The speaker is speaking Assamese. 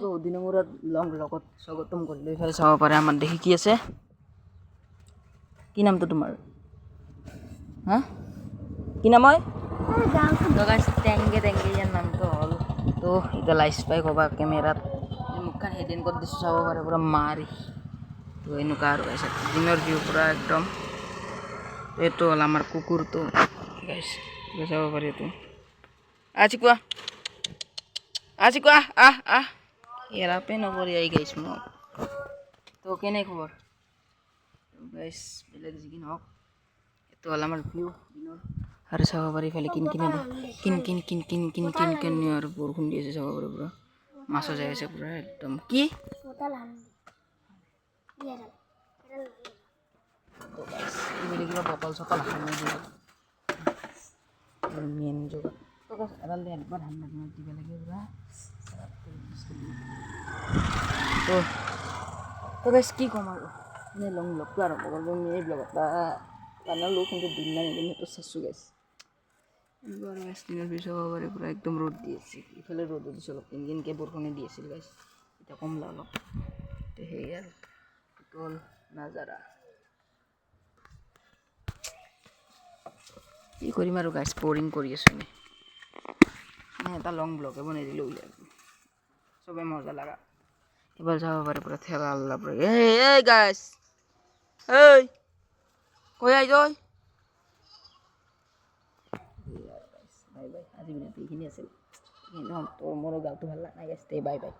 বহু দিনৰ মূৰত লং লগত স্বাগতম কৰিলোঁ এইফালে চাব পাৰে আমাৰ দেখি কি আছে কি নামটো তোমাৰ হা কি নাম হয় তো গাইছ টেংগে ইয়াৰ নামটো হ'ল তো এতিয়া লাইচ পাই ক'বা কেমেৰাত মুখখন হেডেন কৰি দিছোঁ চাব পাৰে পূৰা মাৰি তো এনেকুৱা আৰু গাইছ দিনৰ ভিউ পূৰা একদম এইটো হ'ল আমাৰ কুকুৰটো গাইছ চাব পাৰি এইটো আজি কোৱা আহ এৰাপে নকৰি আহি গাইছ মোক তো কেনে খবৰ গাইছ বেলেগ যি কি নহওক এইটো হ'ল আমাৰ ভিউ দিনৰ আৰু চাব পাৰি ইফালে কিন আৰু বৰষুণ দি আছে চাব পাৰি পূৰা মাছো যাই আছে পূৰা একদম কি এইবিলাক কিবা বটল চটল মেইন জগা এডাল দে একবাৰ ধান দিব লাগে পূৰা তো গাইছ কি ক'ম আৰু এনে লং ব্লগটো আৰম্ভ কৰিব এই ব্লগত বানালোঁ কিন্তু দিন নাই এদিন সেইটো চাইছোঁ গাইছ এনেকুৱা আৰু গাইছ দিনৰ পিছত চাব পাৰি পূৰা একদম ৰ'দ দি আছে ইফালে ৰ'দ দিছে অলপ কিনকিনকৈ বৰষুণে দি আছিল গাইছ এতিয়া কমলা অলপ তো সেয়ে আৰু এইটো হ'ল নাজাৰা কি কৰিম আৰু গাইছ বৰিং কৰি আছোঁ এনেই এটা লং ব্লগে বনাই দিলোঁ উলিয়াই চবে মজা লগা এবাৰ যাব পাৰে পূৰা ঠেলা আল্লা পূৰা এই গাইছ এই কৈ আই বাই বাই আজি ভিডিঅ'টো এইখিনি আছিল কিন্তু মোৰো গাটো ভাল লগা নাই গাইছ বাই বাই